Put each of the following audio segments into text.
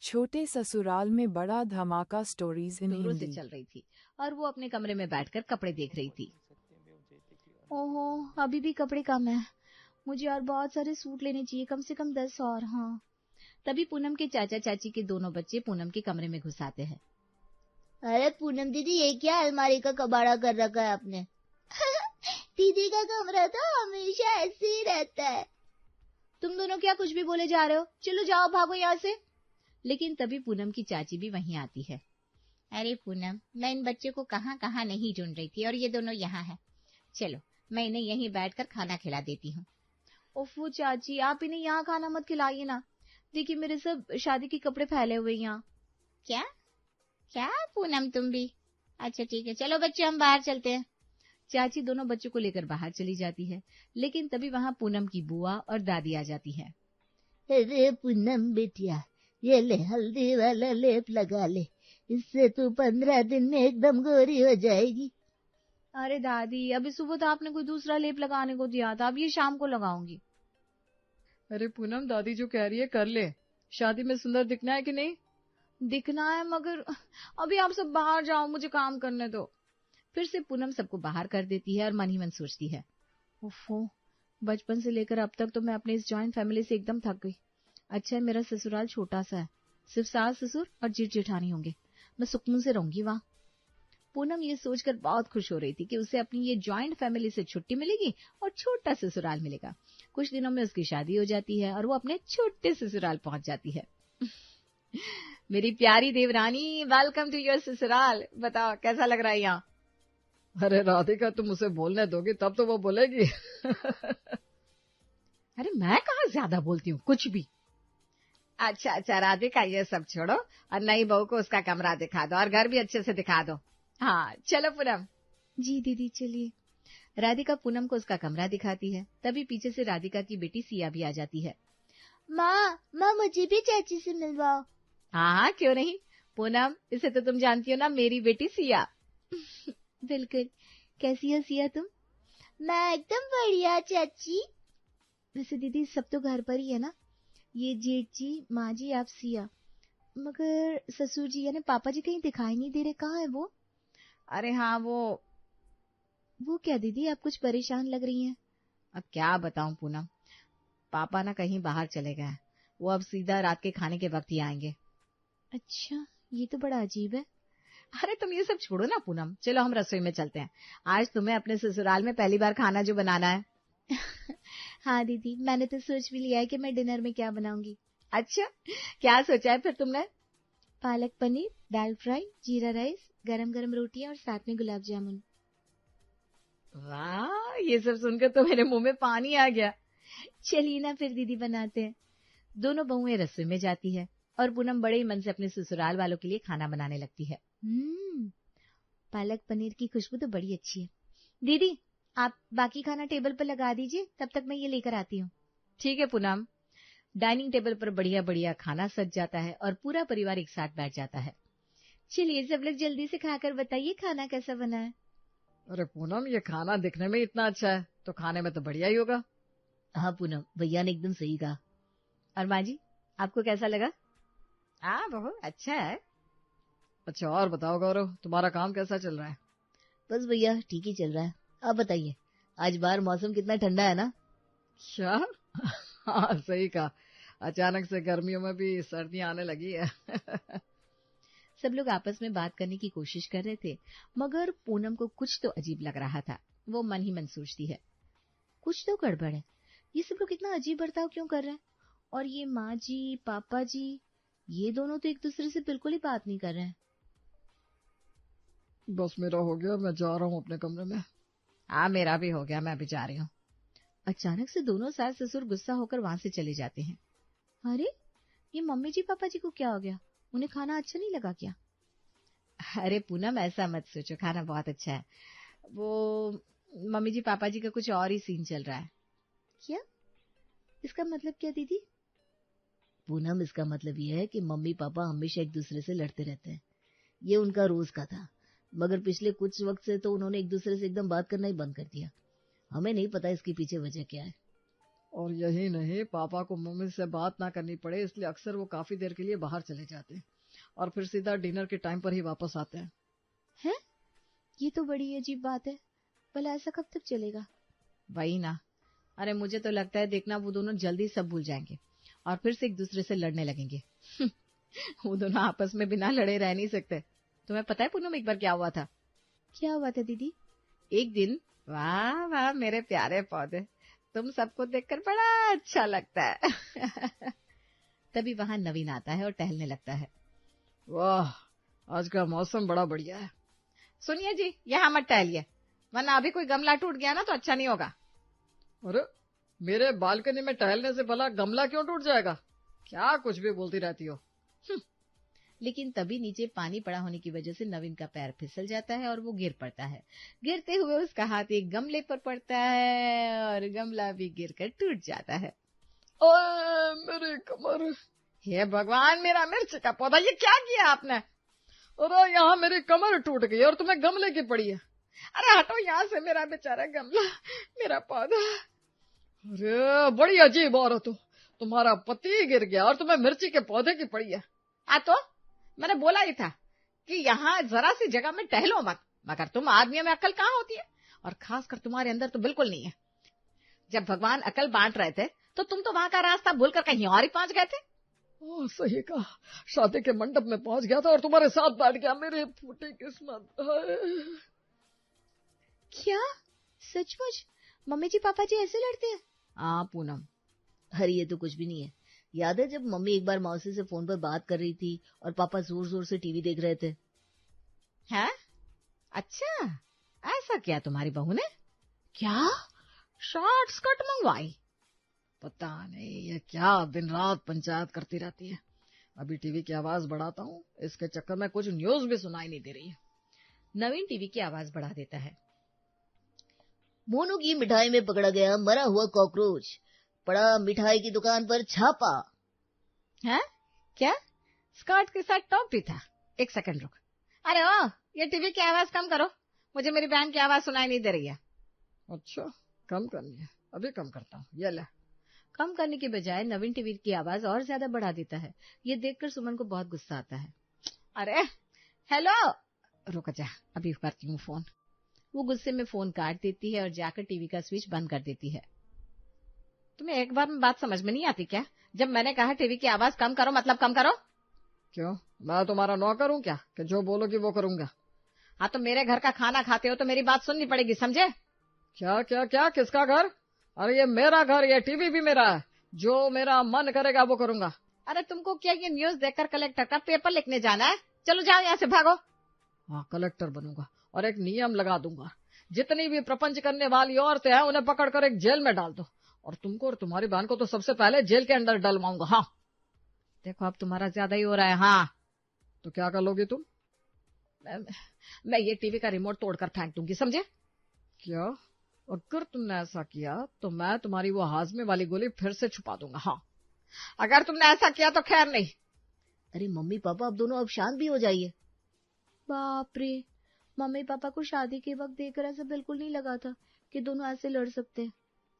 छोटे ससुराल में बड़ा धमाका स्टोरीज इन जोरों से हिंदी। चल रही थी और वो अपने कमरे में बैठकर कपड़े देख रही थी। ओहो, अभी भी कपड़े कम है। मुझे और बहुत सारे सूट लेने चाहिए, कम से कम 10 और। हाँ। तभी पूनम के चाचा चाची के दोनों बच्चे पूनम के कमरे में घुस आते हैं। अरे पूनम दीदी, ये क्या अलमारी का कबाड़ा कर रखा है आपने? दीदी का कमरा तो हमेशा ऐसे ही रहता है। तुम दोनों क्या कुछ भी बोले जा रहे हो? चलो जाओ, भागो यहाँ से। लेकिन तभी पूनम की चाची भी वहीं आती है। अरे पूनम, मैं इन बच्चों को कहाँ कहाँ नहीं ढूंढ रही थी और ये दोनों यहाँ हैं। चलो, मैं इन्हें यहीं बैठकर खाना खिला देती हूँ। ओफो चाची, आप इन्हें यहाँ खाना मत खिलाइए ना। देखिए मेरे सब शादी के कपड़े फैले हुए यहाँ। क्या क्या पूनम, तुम भी? अच्छा ठीक है, चलो बच्चे हम बाहर चलते हैं। चाची दोनों बच्चों को लेकर बाहर चली जाती है। लेकिन तभी वहाँ पूनम की बुआ और दादी आ जाती है। अरे पूनम बेटिया, ये ले हल्दी वाला लेप लगा ले, इससे तू 15 दिन में एकदम गोरी हो जाएगी। अरे दादी, अभी सुबह तो आपने कोई दूसरा लेप लगाने को दिया था, अब ये शाम को लगाऊंगी। अरे पूनम, दादी जो कह रही है कर ले। शादी में सुंदर दिखना है कि नहीं? दिखना है, मगर अभी आप सब बाहर जाओ, मुझे काम करने दो। फिर से पूनम सबको बाहर कर देती है और मन ही मन सोचती है, ओफो, बचपन से लेकर अब तक तो मैं अपने इस जॉइंट फैमिली से एकदम थक गई। अच्छा है मेरा ससुराल छोटा सा है, सिर्फ सास ससुर और जेठ जेठानी होंगे, मैं सुकून से रहूंगी वहाँ। पूनम ये सोचकर बहुत खुश हो रही थी कि उसे अपनी ये जॉइंट फैमिली से छुट्टी मिलेगी और छोटा ससुराल मिलेगा। कुछ दिनों में उसकी शादी हो जाती है और वो अपने छोटे ससुराल पहुंच जाती है। मेरी प्यारी देवरानी, वेलकम टू योर ससुराल। बताओ कैसा लग रहा है यहाँ? अरे राधिका, तुम उसे बोलने दोगी तब तो वो बोलेगी। अरे मैं कहाँ ज्यादा बोलती हूँ, कुछ भी। अच्छा राधिका, ये सब छोड़ो और नई बहू को उसका कमरा दिखा दो और घर भी अच्छे से दिखा दो। हाँ चलो पूनम। जी दीदी चलिए। राधिका पूनम को उसका कमरा दिखाती है। तभी पीछे से राधिका की बेटी सिया भी आ जाती है। माँ मुझे भी चाची से मिलवाओ। हाँ क्यों नहीं पूनम, इसे तो तुम जानती हो ना, मेरी बेटी सिया। बिल्कुल। कैसी हो सिया तुम? मैं एकदम बढ़िया चाची। वैसे दीदी सब तो घर पर ही है ना, ये जेठ जी, माँ जी, आप सिया, मगर ससुर जी यानी पापा जी कहीं दिखाई नहीं दे रहे, कहाँ है वो? अरे हाँ वो क्या दीदी, आप कुछ परेशान लग रही हैं। अब क्या बताऊं पूनम, पापा ना कहीं बाहर चले गए, वो अब सीधा रात के खाने के वक्त ही आएंगे। अच्छा, ये तो बड़ा अजीब है। अरे तुम ये सब छोड़ो ना पूनम, चलो हम रसोई में चलते हैं। आज तुम्हें अपने ससुराल में पहली बार खाना जो बनाना है। हाँ दीदी, मैंने तो सोच भी लिया है कि मैं डिनर में क्या बनाऊंगी। अच्छा, क्या सोचा है फिर तुमने? पालक पनीर, दाल फ्राई, जीरा राइस, गरम गरम रोटियां और साथ में गुलाब जामुन। वाह, ये सब सुनकर तो मेरे मुंह में पानी आ गया। चलिए ना फिर दीदी बनाते हैं। दोनों बहुएं रसोई में जाती है और पूनम बड़े ही मन से अपने ससुराल वालों के लिए खाना बनाने लगती है। पालक पनीर की खुशबू तो बड़ी अच्छी है। दीदी आप बाकी खाना टेबल पर लगा दीजिए, तब तक मैं ये लेकर आती हूँ। ठीक है पूनम। डाइनिंग टेबल पर बढ़िया बढ़िया खाना सज जाता है और पूरा परिवार एक साथ बैठ जाता है। चलिए सब लोग जल्दी से खाकर बताइए खाना कैसा बना है। अरे पूनम, ये खाना दिखने में इतना अच्छा है तो खाने में तो बढ़िया ही होगा। हाँ पूनम, भैया ने एकदम सही कहा। और माँ जी, आपको कैसा लगा? हाँ बहुत अच्छा है। अच्छा और बताओ गौरव, तुम्हारा काम कैसा चल रहा है? बस भैया ठीक ही चल रहा है। आप बताइए, आज बाहर मौसम कितना ठंडा है ना? क्या? हाँ सही कहा, अचानक से गर्मियों में भी सर्दियां आने लगी है। सब लोग आपस में बात करने की कोशिश कर रहे थे, मगर पूनम को कुछ तो अजीब लग रहा था। वो मन ही मन सोचती है, कुछ तो गड़बड़ है, ये सब लोग इतना अजीब बर्ताव क्यों कर रहे हैं? और ये माँ जी, पापा जी, ये दोनों तो एक दूसरे से बिल्कुल ही बात नहीं कर रहे हैं। बस मेरा हो गया, मैं जा रहा हूँ अपने कमरे में। हाँ मेरा भी हो गया, मैं भी जा रही हूँ। अचानक से दोनों सास ससुर गुस्सा होकर वहां से चले जाते हैं। अरे ये मम्मी जी पापा जी को क्या हो गया, उन्हें खाना अच्छा नहीं लगा क्या? अरे पूनम ऐसा मत सोचो, खाना बहुत अच्छा है। वो मम्मी जी पापा जी का कुछ और ही सीन चल रहा है। क्या? इसका मतलब क्या दीदी? पूनम, इसका मतलब ये है कि मम्मी पापा हमेशा एक दूसरे से लड़ते रहते हैं। ये उनका रोज का था, मगर पिछले कुछ वक्त से तो उन्होंने एक दूसरे से एकदम बात करना ही बंद कर दिया। हमें नहीं पता इसके पीछे वजह क्या है। और यही नहीं, पापा को मम्मी से बात ना करनी पड़े इसलिए अक्सर वो काफी देर के लिए बाहर चले जाते हैं और फिर सीधा डिनर के टाइम पर ही वापस आते हैं। हैं? ये तो बड़ी अजीब बात है। भला ऐसा कब तक चलेगा? वही ना। अरे मुझे तो लगता है देखना वो दोनों जल्दी सब भूल जाएंगे और फिर से एक दूसरे से लड़ने लगेंगे। वो दोनों आपस में बिना लड़े रह नहीं सकते। तुम्हें पता है पूनम एक बार क्या हुआ था? क्या हुआ था दीदी? एक दिन, वाह वाह मेरे प्यारे पौधे, तुम सबको देखकर बड़ा अच्छा लगता है। तभी वहां नवीन आता है और टहलने लगता है। वाह, आज का मौसम बड़ा बढ़िया है। सुनिए जी, यहाँ मत टहलिए, वरना अभी कोई गमला टूट गया ना तो अच्छा नहीं होगा। अरे, मेरे बालकनी में टहलने से भला गमला क्यों टूट जाएगा? क्या कुछ भी बोलती रहती हो। लेकिन तभी नीचे पानी पड़ा होने की वजह से नवीन का पैर फिसल जाता है और वो गिर पड़ता है। गिरते हुए उसका हाथ एक गमले पर पड़ता है और गमला भी गिरकर टूट जाता है। ओए मेरी कमर! हे भगवान, मेरा मिर्च का पौधा, ये क्या किया आपने? अरे यहाँ मेरी कमर टूट गई और तुम्हें गमले की पड़ी है। अरे हटो यहाँ से, मेरा बेचारा गमला, मेरा पौधा। अरे बड़ी अजीब औरत हो, तुम्हारा पति गिर गया और तुम्हें मिर्ची के पौधे की पड़ी है। तो मैंने बोला ही था कि यहाँ जरा सी जगह में टहलो मत, मगर तुम आदमियों में अकल कहाँ होती है, और खासकर तुम्हारे अंदर तो बिल्कुल नहीं है। जब भगवान अकल बांट रहे थे तो तुम तो वहां का रास्ता भूलकर कहीं और ही पहुंच गए थे। सही कहा, शादी के मंडप में पहुंच गया था और तुम्हारे साथ बैठ गया। मेरी फूटी किस्मत। क्या सचमुच मम्मी जी पापा जी ऐसे लड़ते हैं? हाँ पूनम। अरे ये तो कुछ भी नहीं है। याद है जब मम्मी एक बार मौसी से फोन पर बात कर रही थी और पापा जोर जोर से टीवी देख रहे थे? हैं? अच्छा, ऐसा क्या तुम्हारी बहू ने? क्या? शॉर्ट स्कर्ट मंगवाई? पता नहीं ये क्या दिन रात पंचायत करती रहती है। अभी टीवी की आवाज बढ़ाता हूँ, इसके चक्कर में कुछ न्यूज भी सुनाई नहीं दे रही है। नवीन टीवी की आवाज बढ़ा देता है। मोनू की मिठाई में पकड़ा गया मरा हुआ कॉकरोच, पड़ा मिठाई की दुकान पर छापा। हैं? क्या? स्कर्ट के साथ टॉप भी था? एक सेकंड रुक। अरे ओ, ये टीवी की आवाज कम करो, मुझे मेरी बहन की आवाज सुनाई नहीं दे रही है। अच्छा, कम करनी है, अभी कम करता हूँ, ये ले। कम करने के बजाय नवीन टीवी की आवाज और ज्यादा बढ़ा देता है। ये देखकर सुमन को बहुत गुस्सा आता है। अरे हेलो, रुक जा, अभी करती हूँ फोन। वो गुस्से में फोन काट देती है और जाकर टीवी का स्विच बंद कर देती है। तुम्हें एक बार में बात समझ में नहीं आती क्या? जब मैंने कहा टीवी की आवाज कम करो, मतलब कम करो। क्यों, मैं तुम्हारा नौकर हूँ क्या कि जो बोलोगी वो करूंगा? हाँ तो मेरे घर का खाना खाते हो तो मेरी बात सुननी पड़ेगी, समझे? क्या क्या क्या? किसका घर? अरे ये मेरा घर, ये टीवी भी मेरा है, जो मेरा मन करेगा वो करूंगा। अरे तुमको क्या ये न्यूज देखकर कलेक्टर का पेपर लिखने जाना है? चलो जाओ यहाँ से, भागो। हाँ, कलेक्टर बनूंगा और एक नियम लगा दूंगा, जितनी भी प्रपंच करने वाली औरतें हैं उन्हें पकड़कर एक जेल में डाल दो, और तुमको और तुम्हारी बहन को तो सबसे पहले जेल के अंदर डलवाऊंगा। हाँ देखो अब तुम्हारा ज्यादा ही हो रहा है। हाँ तो क्या कर लोगी तुम? मैं ये टीवी का रिमोट तोड़कर फेंक दूंगी, समझे? क्या? अगर तुमने ऐसा किया तो मैं तुम्हारी वो हाजमे वाली गोली फिर से छुपा दूंगा। हाँ, अगर तुमने ऐसा किया तो खैर नहीं। अरे मम्मी पापा अब दोनों अब शांत भी हो जाइए। बाप रे, मम्मी पापा को शादी के वक्त देखकर ऐसा बिल्कुल नहीं लगा था कि दोनों ऐसे लड़ सकते हैं।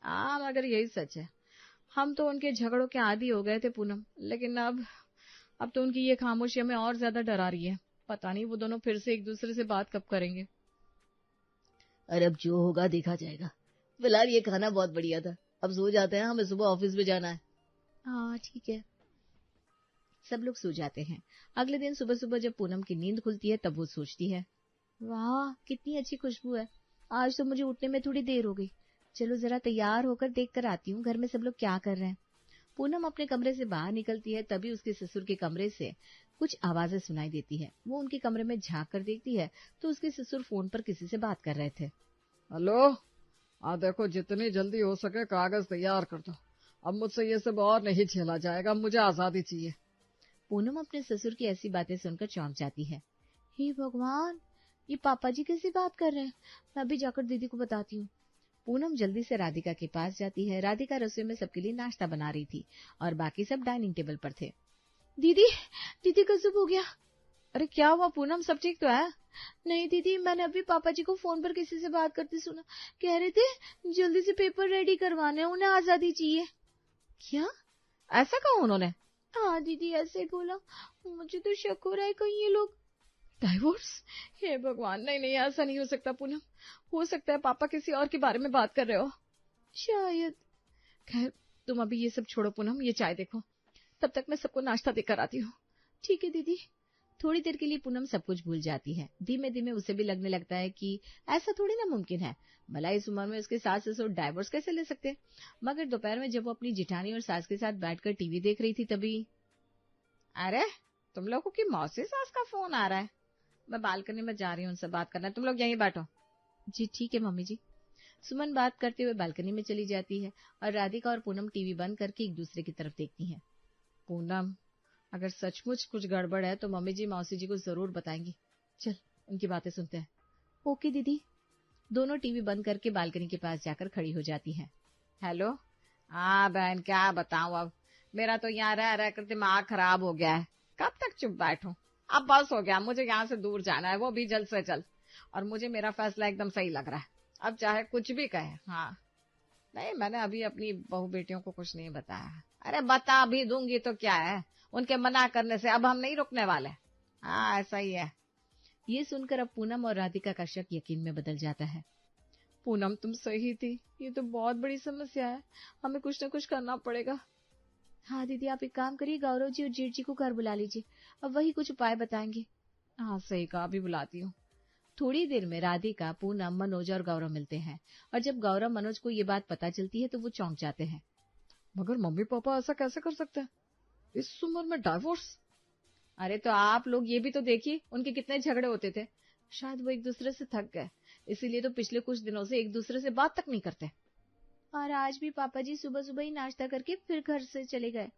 हाँ मगर यही सच है, हम तो उनके झगड़ों के आदी हो गए थे पूनम, लेकिन अब तो उनकी ये खामोशी हमें और ज्यादा डरा रही है। पता नहीं वो दोनों फिर से एक दूसरे से बात कब करेंगे। अरे अब जो होगा देखा जाएगा। फिलहाल ये खाना बहुत बढ़िया था, अब सो जाते हैं, हमें सुबह ऑफिस में जाना है। हाँ ठीक है। सब लोग सो जाते हैं। अगले दिन सुबह सुबह जब पूनम की नींद खुलती है तब वो सोचती है, वाह कितनी अच्छी खुशबू है, आज तो मुझे उठने में थोड़ी देर हो गई। चलो जरा तैयार होकर देख कर आती हूँ घर में सब लोग क्या कर रहे हैं। पूनम अपने कमरे से बाहर निकलती है, तभी उसके ससुर के कमरे से कुछ आवाजें सुनाई देती है। वो उनके कमरे में झांक कर देखती है तो उसके ससुर फोन पर किसी से बात कर रहे थे। हेलो, देखो जितनी जल्दी हो सके कागज तैयार कर दो, अब मुझसे ये सब और नहीं झेला जाएगा, मुझे आजादी चाहिए। पूनम अपने ससुर की ऐसी बातें सुनकर चौंक जाती है। हे भगवान, ये पापा जी कैसी बात कर रहे हैं, मैं अभी जाकर दीदी को बताती हूँ। पूनम जल्दी से राधिका के पास जाती है। राधिका रसोई में सबके लिए नाश्ता बना रही थी और बाकी सब डाइनिंग टेबल पर थे। दीदी, दीदी गजब हो गया। अरे क्या हुआ पूनम, सब ठीक तो है? नहीं दीदी, मैंने अभी पापा जी को फोन पर किसी से बात करते सुना। कह रहे थे जल्दी से पेपर रेडी करवाने, उन्हें आजादी चाहिए। क्या? ऐसा कहा उन्होंने? हाँ दीदी, ऐसे बोला। मुझे तो शक हो रहा है कहीं ये लोग डाइवोर्स? हे भगवान, नहीं नहीं, ऐसा नहीं हो सकता पूनम। हो सकता है पापा किसी और के बारे में बात कर रहे हो, शायद। खैर तुम अभी ये सब छोड़ो पूनम, ये चाय देखो, तब तक मैं सबको नाश्ता देकर आती हूँ। ठीक है दीदी। थोड़ी देर के लिए पूनम सब कुछ भूल जाती है। धीमे धीमे उसे भी लगने लगता है कि ऐसा थोड़ी ना मुमकिन है, भला इस उम्र में उसके सास ससुर डाइवोर्स कैसे ले सकते। मगर दोपहर में जब वो अपनी जिठानी और सास के साथ बैठकर टीवी देख रही थी तभी, अरे तुम लोगों की मौसी सास का फोन आ रहा है, मैं बालकनी में जा रही हूँ, उनसे बात करना है, तुम लोग यहीं बैठो। जी ठीक है मम्मी जी। सुमन बात करते हुए बालकनी में चली जाती है और राधिका और पूनम टीवी बंद करके एक दूसरे की तरफ देखती हैं। पूनम, अगर सचमुच कुछ गड़बड़ है तो मम्मी जी मौसी जी को जरूर बताएंगी, चल उनकी बातें सुनते हैं। ओके दीदी। दोनों टीवी बंद करके बालकनी के पास जाकर खड़ी हो जाती हैं। हेलो। हाँ बहन, क्या बताऊं, अब मेरा तो यहाँ रह रह कर दिमाग खराब हो गया है, कब तक चुप बैठूं। अब बस हो गया, मुझे यहाँ से दूर जाना है, वो भी जल्द से जल्द। और मुझे मेरा फैसला एकदम सही लग रहा है, अब चाहे कुछ भी कहे। हाँ नहीं, मैंने अभी अपनी बहू बेटियों को कुछ नहीं बताया। अरे बता भी दूंगी तो क्या है, उनके मना करने से अब हम नहीं रुकने वाले। हाँ ऐसा ही है। ये सुनकर अब पूनम और राधिका का शक यकीन में बदल जाता है। पूनम तुम सही थी, ये तो बहुत बड़ी समस्या है, हमें कुछ न कुछ करना पड़ेगा। हाँ दीदी, आप एक काम करिए, गौरव जी और जेठ जी को घर बुला लीजिए, अब वही कुछ उपाय बताएंगे। हाँ सही कहा, अभी बुलाती हूँ। थोड़ी देर में राधिका, पूनम, मनोज और गौरव मिलते हैं और जब गौरव मनोज को ये बात पता चलती है तो वो चौंक जाते हैं। मगर मम्मी पापा ऐसा कैसे कर सकते हैं, इस उम्र में डाइवोर्स? अरे तो आप लोग ये भी तो देखिए, उनके कितने झगड़े होते थे। शायद वो एक दूसरे से थक गए, इसीलिए तो पिछले कुछ दिनों से एक दूसरे से बात तक नहीं करते। और आज भी पापा जी सुबह सुबह ही नाश्ता करके फिर घर से चले गए,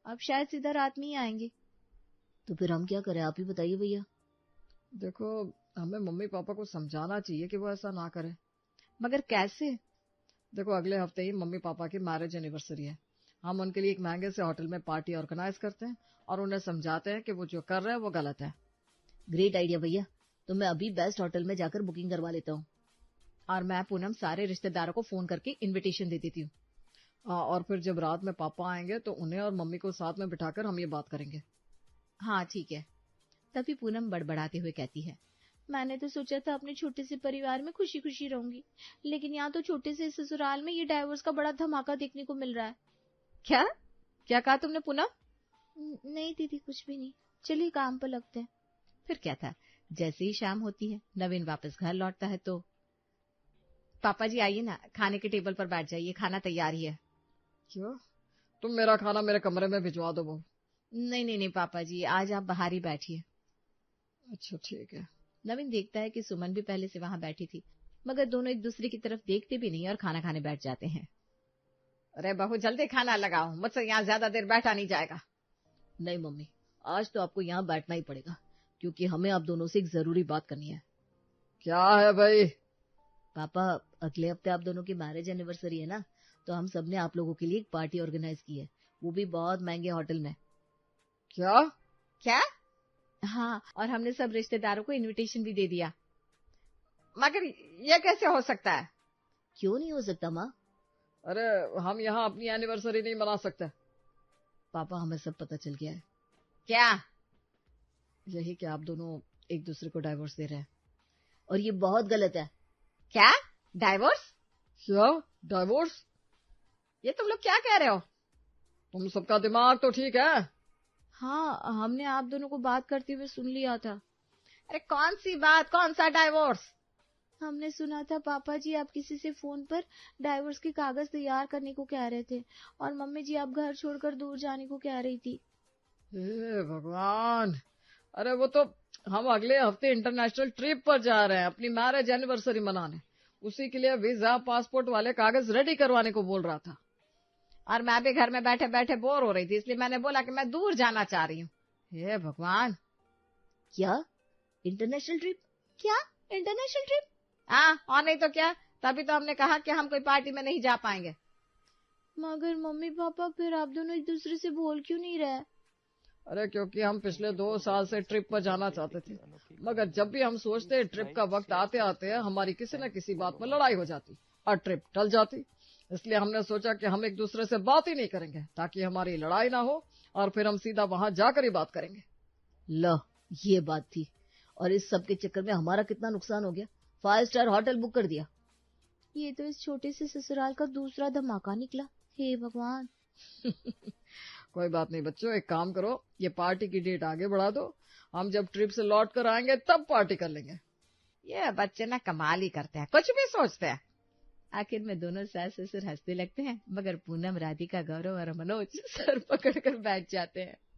अब शायद सीधा रात में ही आएंगे। तो फिर हम क्या करें, आप ही बताइए भैया। देखो, हमें मम्मी पापा को समझाना चाहिए कि वो ऐसा ना करे। मगर कैसे? देखो, अगले हफ्ते ही मम्मी पापा की मैरिज एनिवर्सरी है, हम उनके लिए एक महंगे से होटल में पार्टी ऑर्गेनाइज करते हैं और उन्हें समझाते हैं कि वो जो कर रहे हैं वो गलत है। ग्रेट आइडिया भैया, तो मैं अभी बेस्ट होटल में जाकर बुकिंग करवा लेता हूँ। और मैं पूनम सारे रिश्तेदारों को फोन करके इनविटेशन दे देती हूँ। और फिर जब रात में पापा आएंगे तो उन्हें और मम्मी को साथ में बिठाकर हम ये बात करेंगे। हाँ ठीक है। तभी पूनम बड़बड़ाते हुए कहती है, मैंने तो सोचा था अपने छोटे से परिवार में खुशी खुशी रहूंगी, लेकिन यहाँ तो छोटे से ससुराल में ये डाइवोर्स का बड़ा धमाका देखने को मिल रहा है। क्या क्या कहा तुमने पूनम? नहीं दीदी, कुछ भी नहीं, चलिए काम पर लगते हैं। फिर क्या था, जैसे ही शाम होती है, नवीन वापस घर लौटता है तो, पापा जी आइए ना, खाने के टेबल पर बैठ जाइए, खाना तैयार ही है। क्यों? तुम मेरा खाना मेरे कमरे में भिजवा दो बहू। नहीं नहीं नहीं पापा जी, आज आप बाहर ही बैठिए। अच्छा ठीक है। नवीन देखता है कि सुमन भी पहले से वहां बैठी थी, मगर दोनों एक दूसरे की तरफ देखते भी नहीं और खाना खाने बैठ जाते हैं। अरे बहू जल्दी खाना लगाओ, मुझसे यहाँ ज्यादा देर बैठा नहीं जाएगा। नहीं मम्मी, आज तो आपको यहाँ बैठना ही पड़ेगा, क्योंकि हमें आप दोनों से एक जरूरी बात करनी है। क्या है भाई? पापा, अगले हफ्ते आप दोनों की मैरिज एनिवर्सरी है ना, तो हम सब ने आप लोगों के लिए एक पार्टी ऑर्गेनाइज की है, वो भी बहुत महंगे होटल में। क्या क्या? हाँ, और हमने सब रिश्तेदारों को इनविटेशन भी दे दिया। मगर ये कैसे हो सकता है? क्यों नहीं हो सकता माँ? अरे हम यहाँ अपनी एनिवर्सरी नहीं मना सकते। पापा, हमें सब पता चल गया है। क्या? यही कि आप दोनों एक दूसरे को डाइवोर्स दे रहे हैं, और ये बहुत गलत है। क्या? डाइवोर्स? क्या डाइवोर्स? ये तुम लोग क्या कह रहे हो? तुम सबका दिमाग तो ठीक है? हाँ, हमने आप दोनों को बात करते हुए सुन लिया था। अरे कौन सी बात, कौन सा डाइवोर्स? हमने सुना था पापा जी आप किसी से फोन पर डाइवोर्स के कागज तैयार करने को कह रहे थे, और मम्मी जी आप घर छोड़कर दूर जाने को कह रही थी। हे भगवान! अरे वो तो हम अगले हफ्ते इंटरनेशनल ट्रिप पर जा रहे हैं अपनी मैरिज एनिवर्सरी मनाने, उसी के लिए वीजा पासपोर्ट वाले कागज रेडी करवाने को बोल रहा था। और मैं भी घर में बैठे बैठे बोर हो रही थी, इसलिए मैंने बोला कि मैं दूर जाना चाह रही हूँ। हे भगवान! क्या इंटरनेशनल ट्रिप? क्या इंटरनेशनल ट्रिप? हाँ, और नहीं तो क्या, तभी तो हमने कहा कि हम कोई पार्टी में नहीं जा पाएंगे। मगर मम्मी पापा, फिर आप दोनों एक दूसरे से बोल क्यों नहीं रहे? अरे क्योंकि हम पिछले 2 साल से ट्रिप पर जाना चाहते थे, मगर जब भी हम सोचते ट्रिप का वक्त आते आते हमारी किसी न किसी बात में लड़ाई हो जाती और ट्रिप टल जाती। इसलिए हमने सोचा कि हम एक दूसरे से बात ही नहीं करेंगे ताकि हमारी लड़ाई ना हो और फिर हम सीधा वहां जाकर ही बात करेंगे। लो, ये बात थी। और इस सब के चक्कर में हमारा कितना नुकसान हो गया। 5 स्टार होटल बुक कर दिया। ये तो इस छोटे से ससुराल का दूसरा धमाका निकला। हे भगवान। कोई बात नहीं बच्चों, एक काम करो, ये पार्टी की डेट आगे बढ़ा दो। हम जब ट्रिप से लौट कर आएंगे तब पार्टी कर लेंगे। ये बच्चे ना कमाल ही करते हैं, कुछ भी सोचते हैं। आखिर में दोनों सास ससुर हंसने लगते हैं, मगर पूनम, राधिका, गौरव और मनोज सर पकड़कर बैठ जाते हैं।